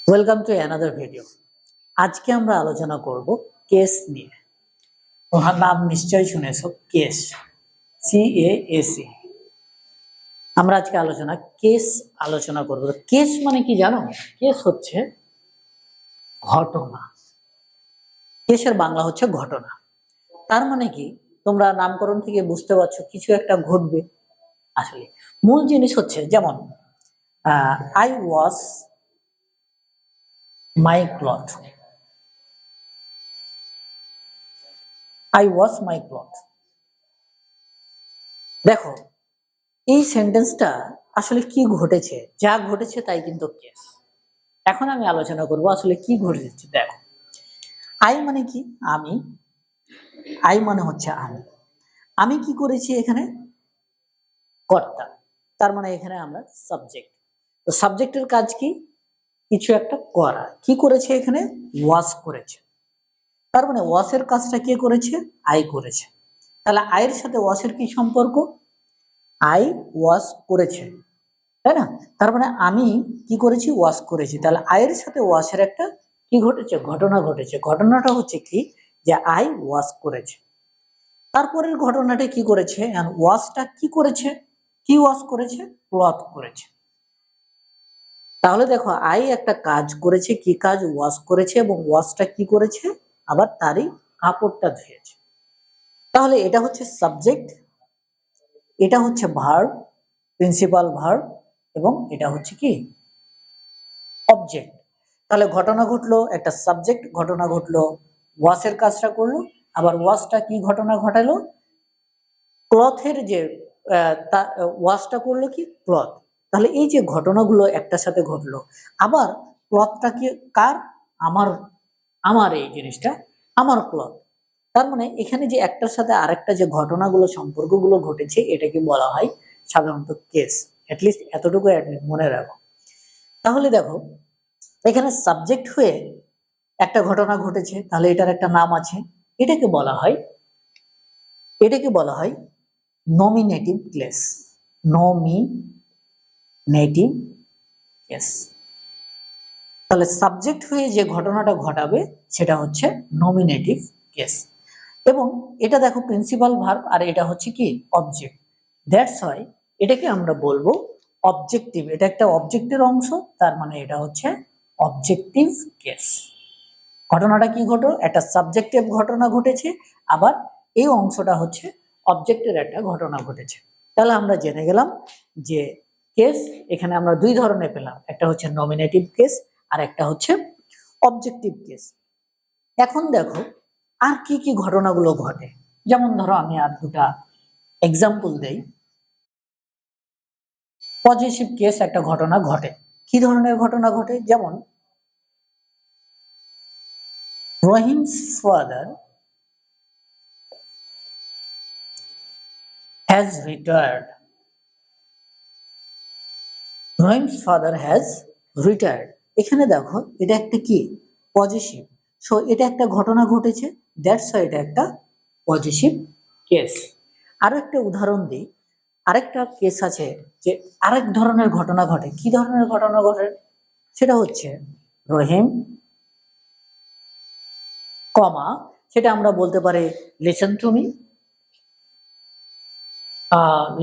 Welcome to another video. আজকে আমরা আলোচনা করব কেস নিয়ে। তোমার নাম নিশ্চয়ই শুনেছো, কেস, CASE। আমরা আজকে আলোচনা করব। কেস মানে কি জানো? কেস হচ্ছে ঘটনা। কেসের বাংলা হচ্ছে ঘটনা। তার মানে কি, তোমরা নামকরণ থেকে বুঝতে পারছো কিছু একটা ঘটবে। আসলে মূল জিনিস হচ্ছে যেমন I wash my cloth, I wash my cloth. দেখো, এই সেন্টেন্সটা আসলে কি ঘটেছে, যা ঘটেছে তাই কিন্তু কেস। এখন আমি আলোচনা করব আসলে কি ঘটেছে। দেখো, আই মানে কি? আমি। আই মানে হচ্ছে আমি। আমি কি করেছি এখানে? কর্তা। তার মানে এখানে আমরা সাবজেক্ট। তো সাবজেক্টের কাজ কি? কিছু একটা করা। কি করেছে এখানে? ওয়াশ করেছে। তার মানে ওয়াশের কাজটা কে করেছে? আই করেছে। তাহলে আয়ের সাথে ওয়াশের কি সম্পর্ক? আই ওয়াশ করেছে, তাই না? তার মানে আমি কি করেছি? ওয়াশ করেছি। তাহলে আয়ের সাথে ওয়াশের একটা কি ঘটেছে? ঘটনা ঘটেছে। ঘটনাটা হচ্ছে কি? যে আই ওয়াশ করেছে। তারপরের ঘটনাটা কি করেছে? ওয়াশটা কি করেছে? কি ওয়াশ করেছে? ক্লথ করেছে। তাহলে দেখো, আই একটা কাজ করেছে। কি কাজ? ওয়াশ করেছে। এবং ওয়াশটা কি করেছে? আবার তারই কাপড়টা ধুয়েছে। তাহলে এটা হচ্ছে সাবজেক্ট, এটা হচ্ছে ভার্ব, প্রিন্সিপাল ভার্ব, এবং এটা হচ্ছে কি? অবজেক্ট। তাহলে ঘটনা ঘটলো, একটা সাবজেক্ট ঘটনা ঘটলো, ওয়াশের কাজটা করলো। আবার ওয়াশটা কি ঘটনা ঘটালো? ক্লথের যে ওয়াশটা করলো কি? ক্লথ। তাহলে এই যে ঘটনাগুলো একটার সাথে ঘটলো। আবার ক্লথটা কি কার? আমার। আমার এই জিনিসটা আমার ক্লথ। তার মানে এখানে যে একটার সাথে আরেকটা যে ঘটনাগুলো, সম্পর্কগুলো ঘটেছে, এটাকে বলা হয় সাধারণত কেস। অ্যাটলিস্ট এতটুকু মনে রাখো। তাহলে দেখো, এখানে সাবজেক্ট হয়ে একটা ঘটনা ঘটেছে, তাহলে এটার একটা নাম আছে। এটাকে বলা হয় এটাকে বলা হয় নমিনেটিভ কেস। Nominative case. তাহলে সাবজেক্ট হয়ে যে ঘটনাটা ঘটাবে সেটা হচ্ছে নমিনেটিভ কেস। এবং এটা দেখো প্রিন্সিপাল ভার্ব, আর এটা হচ্ছে কি? অবজেক্ট। দ্যাটস ওয়াই এটাকে আমরা বলবো অবজেক্টিভ। এটা একটা অবজেক্টের অংশ, তার মানে এটা হচ্ছে অবজেক্টিভ কেস। ঘটনাটা কি ঘটলো? একটা সাবজেক্টিভ ঘটনা ঘটেছে, আবার এই অংশটা হচ্ছে অবজেক্টের একটা ঘটনা ঘটেছে। তাহলে আমরা জেনে গেলাম যে কেস এখানে আমরা দুই ধরনের পেলাম, একটা হচ্ছে নমিনেটিভ কেস, আর একটা হচ্ছে অবজেক্টিভ কেস। এখন দেখো আর কি কি ঘটনাগুলো ঘটে। যেমন ধরো, আমি আর দুটা এক্সাম্পল দেই। পজিটিভ কেস একটা ঘটনা ঘটে। কি ধরনের ঘটনা ঘটে? যেমন রহিম's father has retired. রহিম's father has retired. এখানে দেখো, এটা একটা কি? পজিটিভ। সো এটা একটা ঘটনা ঘটেছে, দ্যাটস ওয়াই এটা একটা পজিটিভ কেস। আরো একটা উদাহরণ দিই। আরেকটা কেস আছে যে আরেক ধরনের ঘটনা ঘটে। কি ধরনের ঘটনা ঘটে? সেটা হচ্ছে রহিম, কমা, সেটা আমরা বলতে পারি listen to me,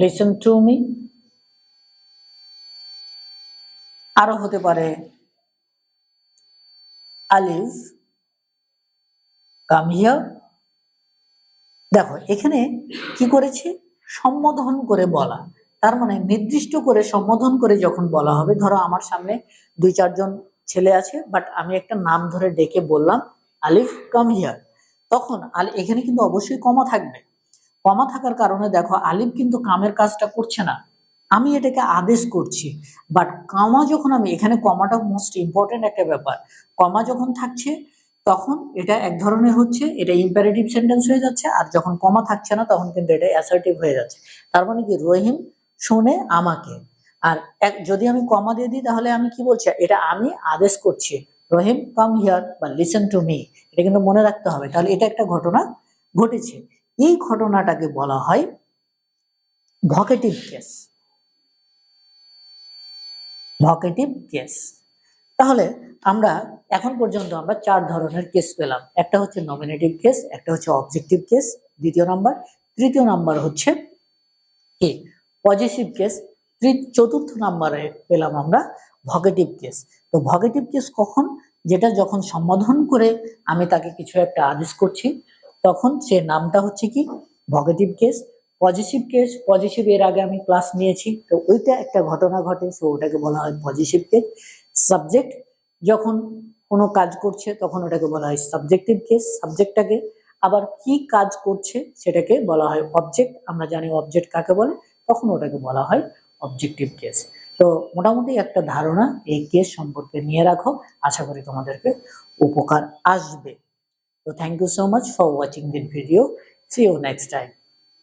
listen to me. আরো হতে পারে আলিফ, কাম হিয়ার। দেখো এখানে কি করেছে? সম্বোধন করে বলা। তার মানে নির্দিষ্ট করে সম্বোধন করে যখন বলা হবে, ধরো আমার সামনে দুই চারজন ছেলে আছে, বাট আমি একটা নাম ধরে ডেকে বললাম আলিফ কাম হিয়ার, তখন এখানে কিন্তু অবশ্যই কমা থাকবে। কমা থাকার কারণে দেখো, আলিফ কিন্তু কামের কাজটা করছে না, আমি এটাকে আদেশ করছি। বাট কমা যখন আমি এখানে, কমাটা মোস্ট ইম্পর্টেন্ট একটা ব্যাপার। কমা যখন থাকছে তখন এটা এক ধরনের হচ্ছে, এটা ইম্পারেটিভ সেন্টেন্স হয়ে যাচ্ছে। আর যখন কমা থাকছে না তখন কিন্তু এটা অ্যাসার্টিভ হয়ে যাচ্ছে। তার মানে কি? রহিম শুনে আমাকে। আর যদি আমি কমা দিয়ে দিই তাহলে আমি কি বলছি? এটা আমি আদেশ করছি, রহিম কাম হিয়ার বা লিসেন টু মি। এটা কিন্তু মনে রাখতে হবে। তাহলে এটা একটা ঘটনা ঘটেছে। এই ঘটনাটাকে বলা হয় ভকেটিভ কেস। Vocative case. তাহলে আমরা এখন পর্যন্ত আমরা 4 ধরনের কেস পেলাম। একটা হচ্ছে নমিনেটিভ কেস, একটা হচ্ছে অবজেক্টিভ কেস, দ্বিতীয় নাম্বার, তৃতীয় নাম্বার হচ্ছে কি পজিটিভ কেস, চতুর্থ নাম্বারে পেলাম আমরা ভগেটিভ কেস। তো ভগেটিভ কেস কখন? যেটা যখন সম্বোধন করে আমি তাকে কিছু একটা আদেশ করছি, তখন সে নামটা হচ্ছে কি ভগেটিভ কেস। পজিটিভ কেস, পজিটিভ এর আগে আমি ক্লাস নিয়েছি, তো ওইটা একটা ঘটনা ঘটে, তো ওটাকে বলা হয় পজিটিভ কেস। সাবজেক্ট যখন কোনো কাজ করছে তখন ওটাকে বলা হয় সাবজেক্টিভ কেস। সাবজেক্টটাকে আবার কি কাজ করছে সেটাকে বলা হয় অবজেক্ট। আমরা জানি অবজেক্ট কাকে বলে, তখন ওটাকে বলা হয় অবজেক্টিভ কেস। তো মোটামুটি একটা ধারণা এই কেস সম্পর্কে নিয়ে রাখো, আশা করি তোমাদেরকে উপকার আসবে। তো thank you so much for watching this video, see you next time.